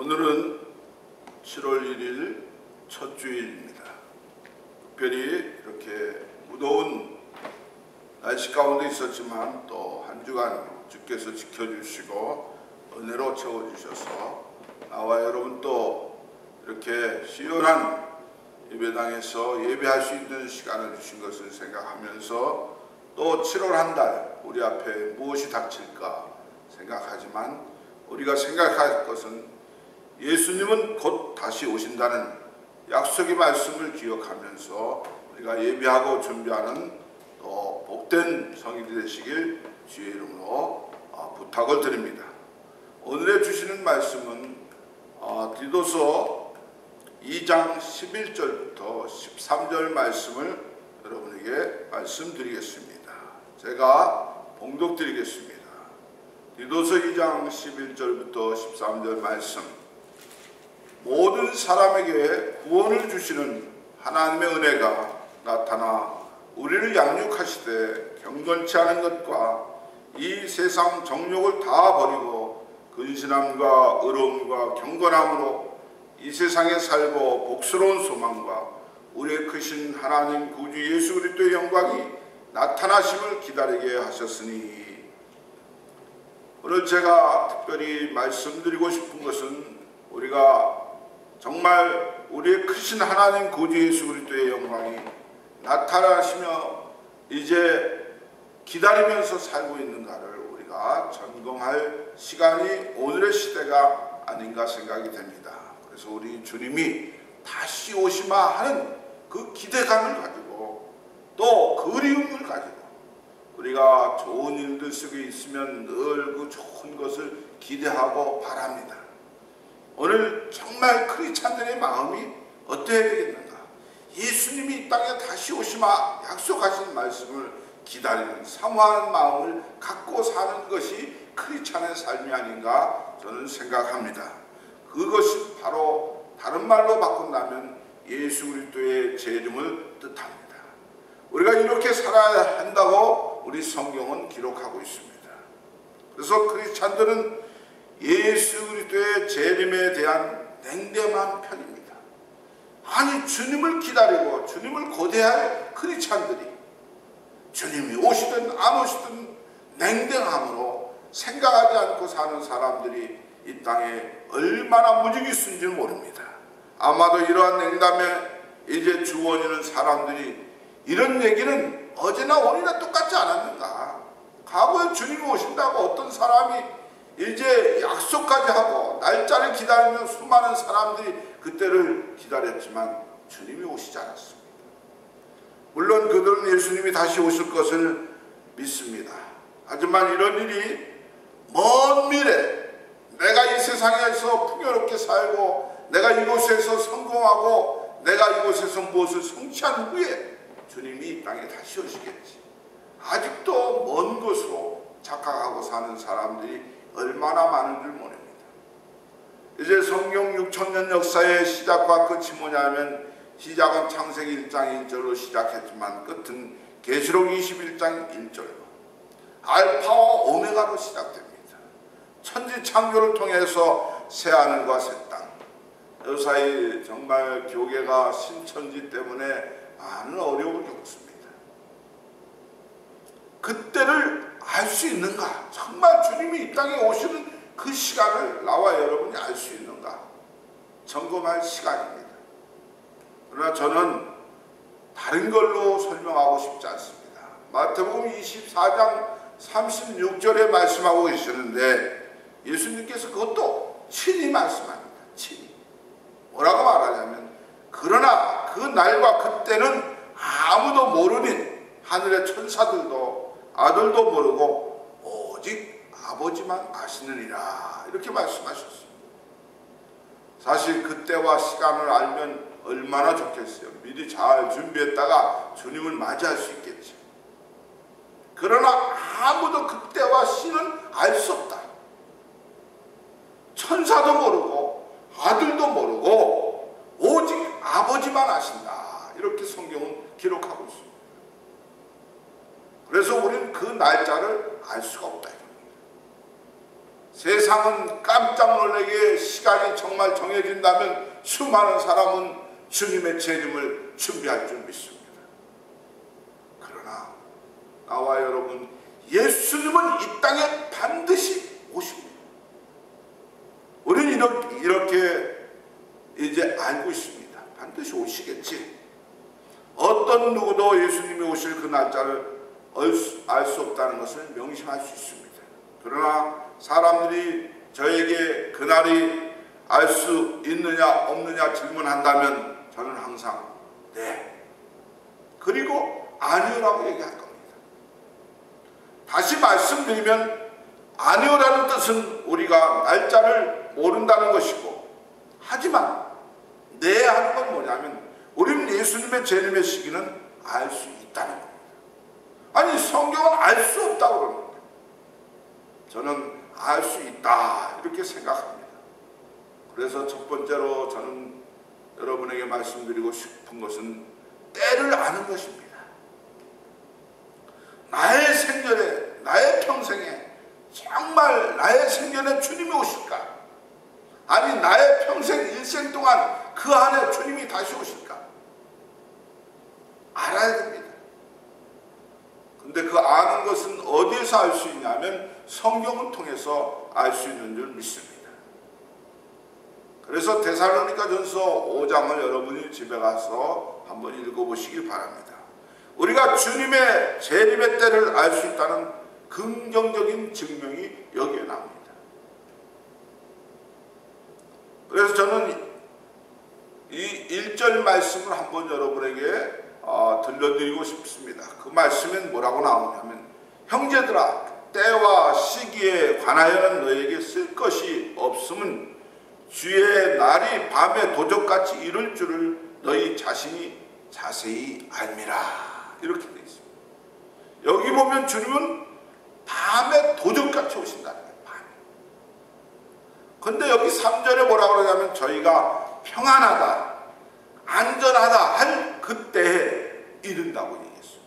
오늘은 7월 1일 첫 주일입니다. 특별히 이렇게 무더운 날씨 가운데 있었지만 또 한 주간 주께서 지켜주시고 은혜로 채워주셔서 나와 여러분 또 이렇게 시원한 예배당에서 예배할 수 있는 시간을 주신 것을 생각하면서 또 7월 한 달 우리 앞에 무엇이 닥칠까 생각하지만 우리가 생각할 것은 예수님은 곧 다시 오신다는 약속의 말씀을 기억하면서 우리가 예배하고 준비하는 또 복된 성일이 되시길 주의 이름으로 부탁을 드립니다. 오늘의 주시는 말씀은 디도서 2장 11절부터 13절 말씀을 여러분에게 말씀드리겠습니다. 제가 봉독드리겠습니다. 디도서 2장 11절부터 13절 말씀. 모든 사람에게 구원을 주시는 하나님의 은혜가 나타나 우리를 양육하시되 경건치 않은 것과 이 세상 정욕을 다 버리고 근신함과 의로움과 경건함으로 이 세상에 살고 복스러운 소망과 우리의 크신 하나님 구주 예수 그리스도의 영광이 나타나심을 기다리게 하셨으니. 오늘 제가 특별히 말씀드리고 싶은 것은 우리가 정말 우리의 크신 하나님 구주 예수 그리스도의 영광이 나타나시며 이제 기다리면서 살고 있는가를 우리가 점검할 시간이 오늘의 시대가 아닌가 생각이 됩니다. 그래서 우리 주님이 다시 오시마 하는 그 기대감을 가지고 또 그리움을 가지고 우리가 좋은 일들 속에 있으면 늘 그 좋은 것을 기대하고 바랍니다. 오늘 정말 크리스찬들의 마음이 어때야 되겠는가? 예수님이 이 땅에 다시 오시마 약속하신 말씀을 기다리는 사모하는 마음을 갖고 사는 것이 크리스찬의 삶이 아닌가 저는 생각합니다. 그것이 바로 다른 말로 바꾼다면 예수 그리스도의 재림을 뜻합니다. 우리가 이렇게 살아야 한다고 우리 성경은 기록하고 있습니다. 그래서 크리스찬들은 예수 그리스도의 재림에 대한 냉담한 편입니다. 아니 주님을 기다리고 주님을 고대할 크리스찬들이 주님이 오시든 안 오시든 냉정함으로 생각하지 않고 사는 사람들이 이 땅에 얼마나 무지개 있는지 모릅니다. 아마도 이러한 냉담에 이제 주원이는 사람들이 이런 얘기는 어제나 오늘이나 똑같지 않았는가? 과거에 주님이 오신다고 어떤 사람이 이제 약속까지 하고 날짜를 기다리는 수많은 사람들이 그때를 기다렸지만 주님이 오시지 않았습니다. 물론 그들은 예수님이 다시 오실 것을 믿습니다. 하지만 이런 일이 먼 미래 내가 이 세상에서 풍요롭게 살고 내가 이곳에서 성공하고 내가 이곳에서 무엇을 성취한 후에 주님이 이 땅에 다시 오시겠지. 아직도 먼 것으로 착각하고 사는 사람들이 얼마나 많은 줄 모릅니다. 이제 성경 6,000년 역사의 시작과 끝이 뭐냐면 시작은 창세기 1장 1절로 시작했지만 끝은 계시록 21장 1절로 알파와 오메가로 시작됩니다. 천지 창조를 통해서 새하늘과 새 땅, 이 사이 정말 교계가 신천지 때문에 많은 어려움을 겪습니다. 그때를 알 수 있는가? 정말 주님이 이 땅에 오시는 그 시간을 나와 여러분이 알 수 있는가? 점검할 시간입니다. 그러나 저는 다른 걸로 설명하고 싶지 않습니다. 마태복음 24장 36절에 말씀하고 계시는데 예수님께서 그것도 친히 말씀합니다. 친히. 뭐라고 말하냐면 그러나 그 날과 그때는 아무도 모르는 하늘의 천사들도 아들도 모르고 오직 아버지만 아시느니라 이렇게 말씀하셨습니다. 사실 그때와 시간을 알면 얼마나 좋겠어요. 미리 잘 준비했다가 주님을 맞이할 수 있겠죠. 그러나 아무도 그때와 시는 알 수 없다. 천사도 모르고 아들도 모르고 오직 아버지만 아신다. 이렇게 성경은 기록하고 있습니다. 그래서 우리는 그 날짜를 알 수가 없다. 세상은 깜짝 깜짝 놀라게 시간이 정말 정해진다면 수많은 사람은 주님의 재림을 준비할 줄 믿습니다. 그러나 나와 여러분, 예수님은 이 땅에 반드시 오십니다. 우리는 이렇게 이제 알고 있습니다. 반드시 오시겠지. 어떤 누구도 예수님이 오실 그 날짜를 알 수 없다는 것을 명심할 수 있습니다. 그러나 사람들이 저에게 그날이 알 수 있느냐 없느냐 질문한다면 저는 항상 네, 그리고 아니요라고 얘기할 겁니다. 다시 말씀드리면 아니요라는 뜻은 우리가 날짜를 모른다는 것이고, 하지만 네 하는 건 뭐냐면 우리는 예수님의 재림의 시기는 알 수 있다는 겁니다. 아니, 성경은 알 수 없다고 그럽니다. 저는 알 수 있다 이렇게 생각합니다. 그래서 첫 번째로 저는 여러분에게 말씀드리고 싶은 것은 때를 아는 것입니다. 나의 생전에, 나의 평생에 정말 나의 생전에 주님이 오실까? 아니, 나의 평생 일생 동안 그 안에 주님이 다시 오실까? 알아야 됩니다. 근데 그 아는 것은 어디에서 알 수 있냐면 성경을 통해서 알 수 있는 줄 믿습니다. 그래서 데살로니가전서 5장을 여러분이 집에 가서 한번 읽어보시길 바랍니다. 우리가 주님의 재림의 때를 알 수 있다는 긍정적인 증명이 여기에 나옵니다. 그래서 저는 이 1절 말씀을 한번 여러분에게 들려드리고 싶습니다. 그 말씀엔 뭐라고 나오냐면, 형제들아, 때와 시기에 관하여는 너에게 쓸 것이 없음은 주의 날이 밤에 도적같이 이룰 줄을 너희 자신이 자세히 알미라. 이렇게 되어 있습니다. 여기 보면 주님은 밤에 도적같이 오신다는 거예요. 밤에. 근데 여기 3절에 뭐라고 그러냐면 저희가 평안하다, 안전하다 할 그때에 이른다고 얘기했어요.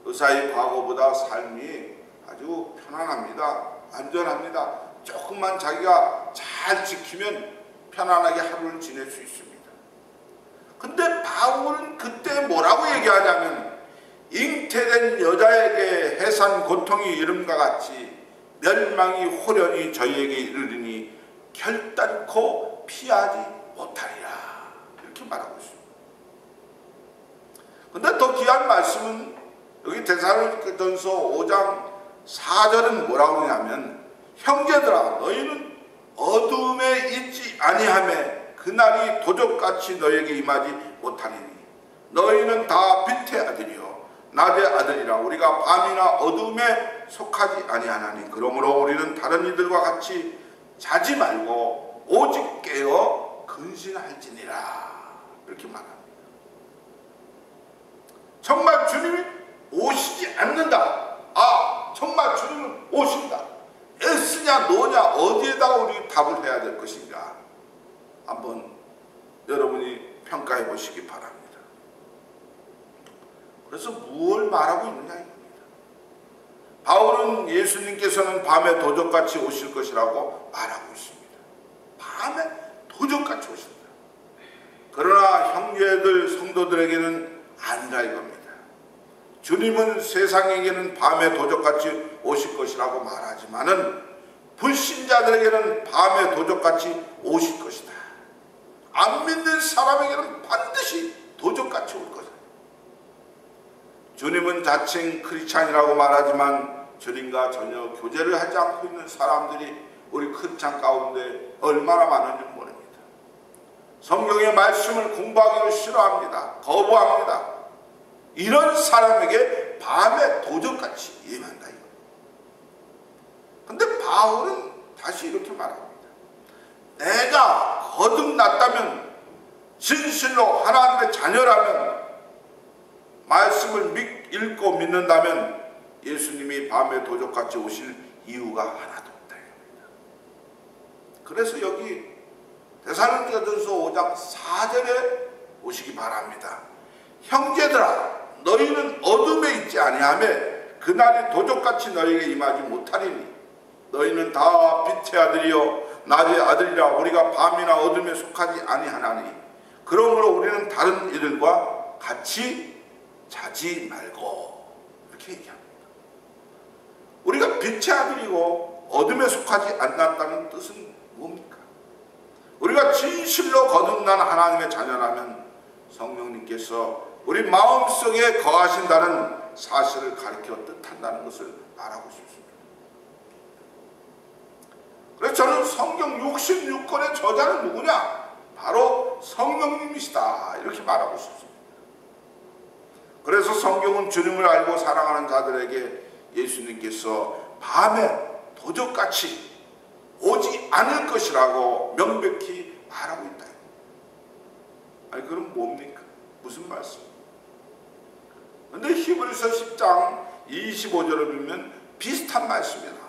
의사의 과거보다 삶이 아주 편안합니다. 안전합니다. 조금만 자기가 잘 지키면 편안하게 하루를 지낼 수 있습니다. 근데 바울은 그때 뭐라고 얘기하냐면, 잉태된 여자에게 해산 고통이 이름과 같이 멸망이 호련히 저희에게 이르리니 결단코 피하지 못하리라. 이렇게 말하고 있습니다. 근데 더 귀한 말씀은 여기 데살로니가전서 5장 4절은 뭐라고 하냐면, 형제들아, 너희는 어둠에 있지 아니하매 그날이 도적같이 너에게 임하지 못하리니 너희는 다 빛의 아들이요 낮의 아들이라. 우리가 밤이나 어둠에 속하지 아니하나니 그러므로 우리는 다른 이들과 같이 자지 말고 오직 깨어 근신할지니라. 이렇게 말합니다. 정말 주님이 오시지 않는다. 정말 주님은 오신다. S냐 노냐 어디에다가 우리 답을 해야 될 것인가, 한번 여러분이 평가해 보시기 바랍니다. 그래서 무엇을 말하고 있느냐 이겁니다. 바울은 예수님께서는 밤에 도적같이 오실 것이라고 말하고 있습니다. 밤에 도적같이 오신다. 그러나 형제들 성도들에게는 아니라 이겁니다. 주님은 세상에게는 밤에 도적같이 오실 것이라고 말하지만은 불신자들에게는 밤에 도적같이 오실 것이다. 안 믿는 사람에게는 반드시 도적같이 올 것이다. 주님은 자칭 크리스찬이라고 말하지만 주님과 전혀 교제를 하지 않고 있는 사람들이 우리 크리스찬 가운데 얼마나 많은지 모릅니다. 성경의 말씀을 공부하기를 싫어합니다. 거부합니다. 이런 사람에게 밤에 도적같이 임한다. 근데 바울은 다시 이렇게 말합니다. 내가 거듭났다면, 진실로 하나님의 자녀라면, 말씀을 읽고 믿는다면 예수님이 밤에 도적같이 오실 이유가 하나도 없다. 그래서 여기 데살로니가전서 5장 4절에 오시기 바랍니다. 형제들아, 너희는 어둠에 있지 아니하며 그날이 도적같이 너희에게 임하지 못하리니 너희는 다 빛의 아들이요 낮의 아들이라 우리가 밤이나 어둠에 속하지 아니하나니 그러므로 우리는 다른 이들과 같이 자지 말고 이렇게 얘기합니다. 우리가 빛의 아들이고 어둠에 속하지 않았다는 뜻은 뭡니까? 우리가 진실로 거듭난 하나님의 자녀라면 성령님께서 우리 마음속에 거하신다는 사실을 가리켜 뜻한다는 것을 말하고 싶습니다. 그래서 저는 성경 66권의 저자는 누구냐? 바로 성령님이시다 이렇게 말하고 싶습니다. 그래서 성경은 주님을 알고 사랑하는 자들에게 예수님께서 밤에 도적같이 오지 않을 것이라고 명백히 말하고 있다. 아니 그럼 뭡니까? 무슨 말씀? 근데 히브리서 10장 25절을 보면 비슷한 말씀이 나옵니다.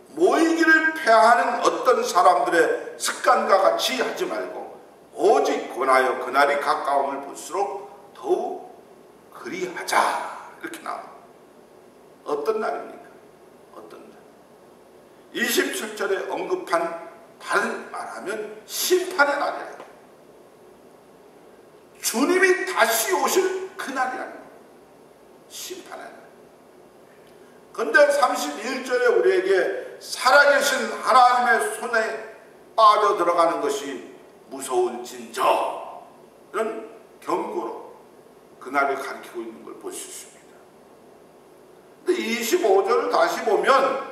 모이기를 폐하는 어떤 사람들의 습관과 같이 하지 말고 오직 권하여 그날이 가까움을 볼수록 더욱 그리하자 이렇게 나옵니다. 어떤 날입니까? 어떤 날? 27절에 언급한 달을 말하면 심판의 날이에요. 주님이 다시 오실 그날이라는 거예요. 심판의 날. 그런데 31절에 우리에게 살아계신 하나님의 손에 빠져 들어가는 것이 무서울진저 이런 경고로 그날을 가리키고 있는 걸 볼 수 있습니다. 근데 25절을 다시 보면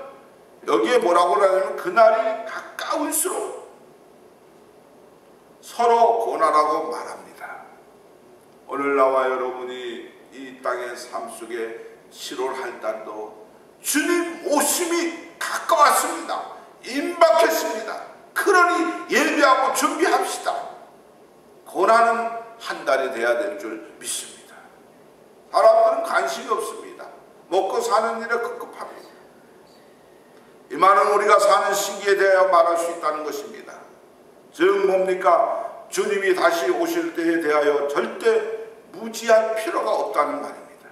여기에 뭐라고 하냐면 그날이 가까울수록 서로 고난하고 말합니다. 오늘 나와 여러분이 이 땅의 삶 속에 7월 한 달도 주님 오심이 가까웠습니다. 임박했습니다. 그러니 예비하고 준비합시다. 고난은 한 달이 돼야 될 줄 믿습니다. 사람들은 관심이 없습니다. 먹고 사는 일에 급급합니다. 이만은 우리가 사는 시기에 대하여 말할 수 있다는 것입니다. 즉 뭡니까? 주님이 다시 오실 때에 대하여 절대 무지할 필요가 없다는 말입니다.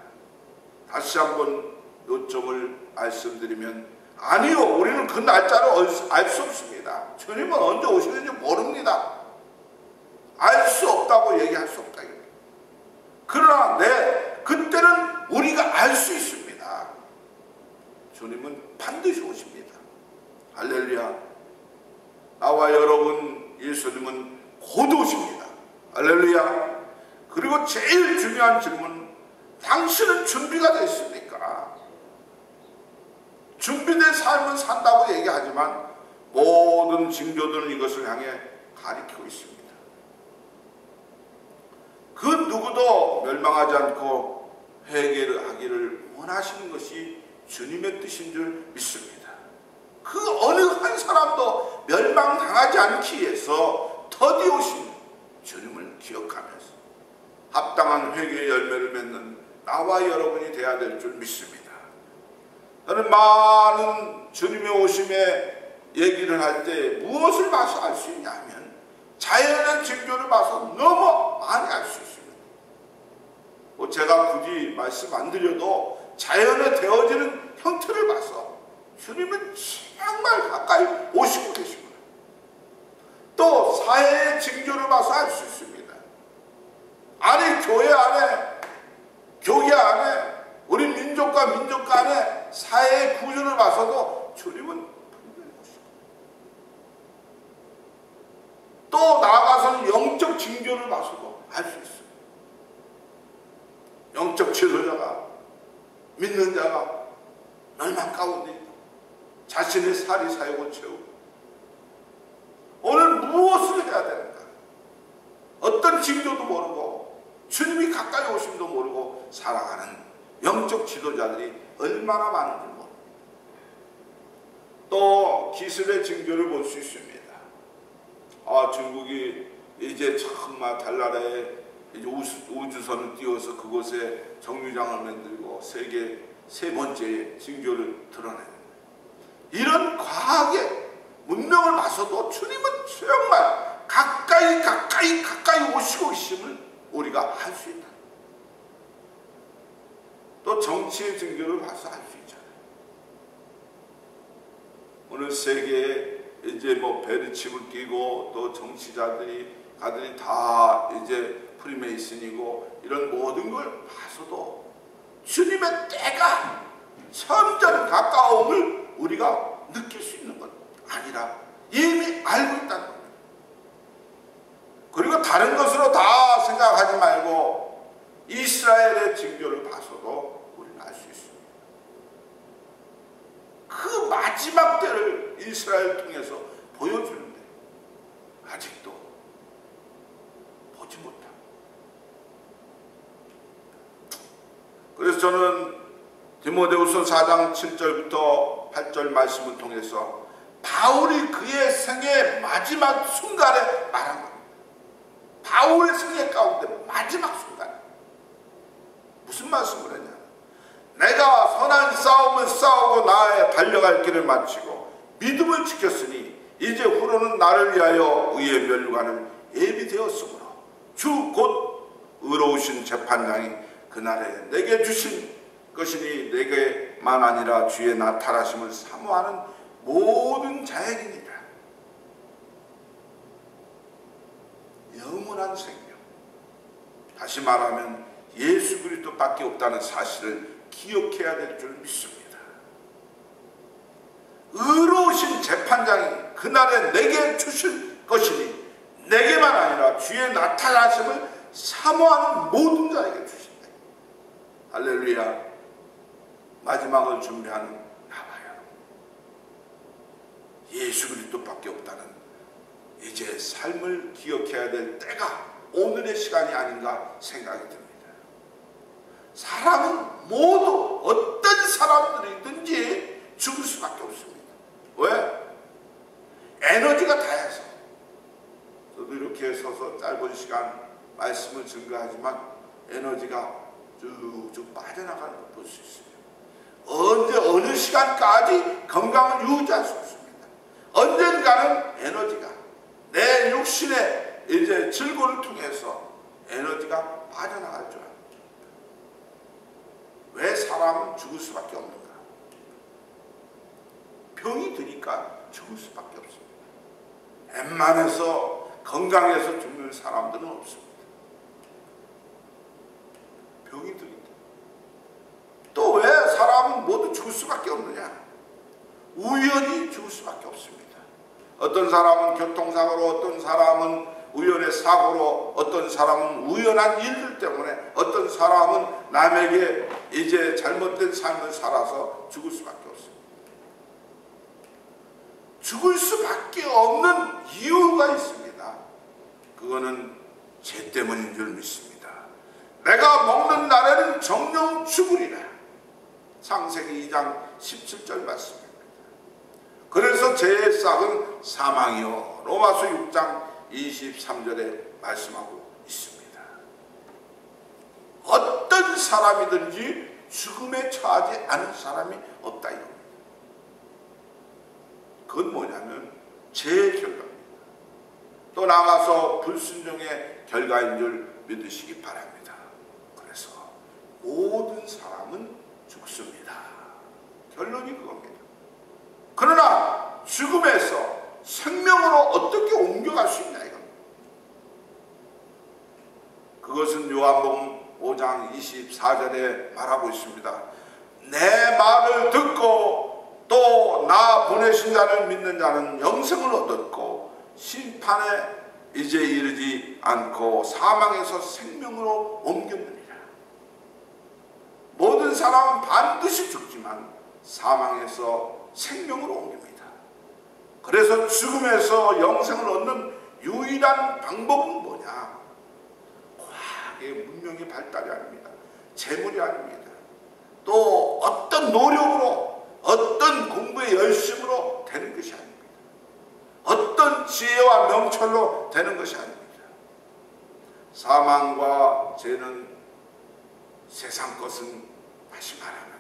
다시 한번 요점을 말씀드리면 아니요, 우리는 그 날짜를 알 수 없습니다. 주님은 언제 오시는지 모릅니다. 알 수 없다고 얘기할 수 없다. 그러나 그때는 우리가 알 수 있습니다. 주님은 반드시 오십니다. 할렐루야. 나와 여러분 예수님은 곧 오십니다. 할렐루야. 그리고 제일 중요한 질문, 당신은 준비가 되어 있습니까? 준비된 삶을 산다고 얘기하지만 모든 징조들은 이것을 향해 가리키고 있습니다. 그 누구도 멸망하지 않고 회개를 하기를 원하시는 것이 주님의 뜻인 줄 믿습니다. 그 어느 한 사람도 멸망당하지 않기 위해서 더디 오신 주님을 기억하면서 합당한 회개의 열매를 맺는 나와 여러분이 되어야 될 줄 믿습니다. 저는 많은 주님의 오심에 얘기를 할 때 무엇을 봐서 알 수 있냐면 자연의 징조를 봐서 너무 많이 알 수 있습니다. 제가 굳이 말씀 안 드려도 자연에 되어지는 형태를 봐서 주님은 정말 가까이 오시고 계십니다. 또 사회의 징조를 봐서 알 수 있습니다. 아니 교회 안에, 교계 안에, 우리 민족과 민족 간의 사회의 구조를 봐서도 주님은 분명히 오십니다. 또 나아가서는 영적 징조를 봐서도 알 수 있습니다. 영적 지도자가, 믿는 자가 멸망 가운데 있고 자신의 살이 사역을 채우고 오늘 무엇을 해야 되는가? 어떤 징조도 모르고 주님이 가까이 오심도 모르고 살아가는 영적 지도자들이 얼마나 많은지 모릅니다. 또 기술의 징조를 볼 수 있습니다. 중국이 이제 정말 달나라에 이제 우주선을 띄워서 그곳에 정류장을 만들고 세계 세 번째 징조를 드러내는 이런 과학의 문명을 봐서도 주님은 정말 가까이 오시고 계심을 우리가 할 수 있다. 또 정치의 징조를 봐서 알 수 있잖아요. 오늘 세계에 이제 뭐 베르칩을 끼고 또 정치자들이 가들이 다 이제 프리메이슨이고 이런 모든 걸 봐서도 주님의 때가 점점 가까움을 우리가 느낄 수 있는 것 아니라 이미 알고 있다는 겁니다. 그리고 다른 것으로 다 생각하지 말고 이스라엘의 징조를 봐서도 우리는 알 수 있습니다. 그 마지막 때를 이스라엘 통해서 보여주는데 아직도 보지 못하고, 그래서 저는 디모데후서 4장 7절부터 8절 말씀을 통해서 바울이 그의 생애의 마지막 순간에 말한 겁니다. 바울의 생애 가운데 마지막 순간 무슨 말씀을 했냐? 내가 선한 싸움을 싸우고 나의 달려갈 길을 마치고 믿음을 지켰으니 이제 후로는 나를 위하여 의의 멸관을 예비되었으므로 주 곧 의로우신 재판장이 그날에 내게 주신 것이니 내게만 아니라 주의 나타나심을 사모하는 모든 자에게니라. 영원한 생명, 다시 말하면 예수 그리스도밖에 없다는 사실을 기억해야 될 줄 믿습니다. 의로우신 재판장이 그날에 내게 주실 것이니 내게만 아니라 주의 나타나심을 사모하는 모든 자에게 주신다. 할렐루야. 마지막을 준비하는 나와요. 예수 그리스도밖에 없다는 이제 삶을 기억해야 될 때가 오늘의 시간이 아닌가 생각이 듭니다. 사람은 모두 어떤 사람들이든지 죽을 수밖에 없습니다. 왜? 에너지가 다해서. 저도 이렇게 서서 짧은 시간 말씀을 증거하지만 에너지가 쭉쭉 빠져나가는 걸 볼 수 있어요. 언제 어느 시간까지 건강을 유지할 수 없습니다. 언젠가는 에너지가 내 육신의 이제 즐거움을 통해서 에너지가 빠져나갈 줄 압니다. 왜 사람은 죽을 수밖에 없는가? 병이 드니까 죽을 수밖에 없습니다. 웬만해서 건강해서 죽는 사람들은 없습니다. 병이 드니까. 또 왜 사람은 모두 죽을 수밖에 없느냐? 우연히 죽을 수밖에 없습니다. 어떤 사람은 교통사고로, 어떤 사람은 우연의 사고로, 어떤 사람은 우연한 일들 때문에, 어떤 사람은 남에게 이제 잘못된 삶을 살아서 죽을 수밖에 없습니다. 죽을 수밖에 없는 이유가 있습니다. 그거는 죄 때문인 줄 믿습니다. 내가 먹는 날에는 정녕 죽으리라. 창세기 2장 17절 말씀입니다. 그래서 죄의 싹은 사망이요, 로마서 6장 23절에 말씀하고 있습니다. 어떤 사람이든지 죽음에 처하지 않은 사람이 없다 이겁니다. 그건 뭐냐면 죄의 결과입니다. 또 나가서 불순종의 결과인 줄 믿으시기 바랍니다. 그래서 모든 사람은 죽습니다. 결론이 그겁니다. 그러나 죽음에서 생명으로 어떻게 옮겨갈 수 있냐 이겁니다. 그것은 요한복음 5장 24절에 말하고 있습니다. 내 말을 듣고 또 나 보내신 자를 믿는 자는 영생을 얻었고 심판에 이제 이르지 않고 사망에서 생명으로 옮겼느니라. 모든 사람은 반드시 죽지만 사망에서 생명으로 옮깁니다. 그래서 죽음에서 영생을 얻는 유일한 방법은 뭐냐? 과학의 문명의 발달이 아닙니다. 재물이 아닙니다. 또 어떤 노력으로, 어떤 공부의 열심으로 되는 것이 아닙니다. 어떤 지혜와 명철로 되는 것이 아닙니다. 사망과 죄는 세상 것은 다시 말하면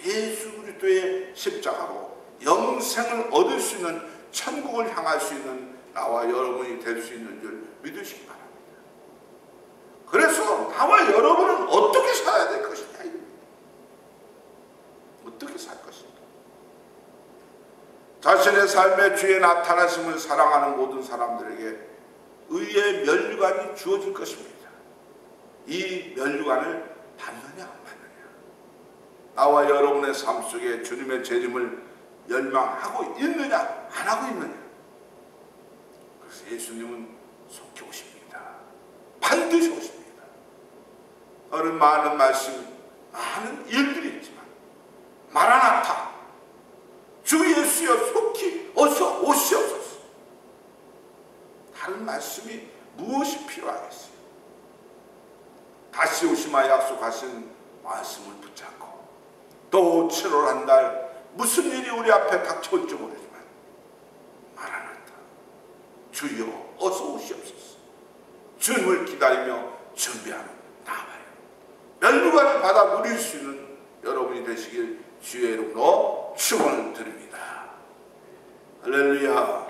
예수 그리스도의 십자가로 영생을 얻을 수 있는, 천국을 향할 수 있는 나와 여러분이 될 수 있는 줄 믿으시기 바랍니다. 그래서 나와 여러분은 어떻게 살아야 될 것이냐, 어떻게 살 것인가. 자신의 삶의 주에 나타나심을 사랑하는 모든 사람들에게 의의 면류관이 주어질 것입니다. 이 면류관을 받느냐 안 받느냐, 나와 여러분의 삶 속에 주님의 재림을 열망하고 있느냐 안 하고 있느냐. 그래서 예수님은 속히 오십니다. 반드시 오십니다. 어른 많은 말씀, 많은 일들이 있지만 마라나타, 주 예수여 속히 어서 오시옵소서. 다른 말씀이 무엇이 필요하겠어요? 다시 오시마 약속하신 말씀을 붙잡고 또 7월 한 달 무슨 일이 우리 앞에 닥쳐올지 모르지만 마라나타, 주여 어서 오시옵소서. 주님을 기다리며 준비하는 나와요. 면류관을 받아 누릴 수 있는 여러분이 되시길 주의 이름으로 축원을 드립니다. 할렐루야.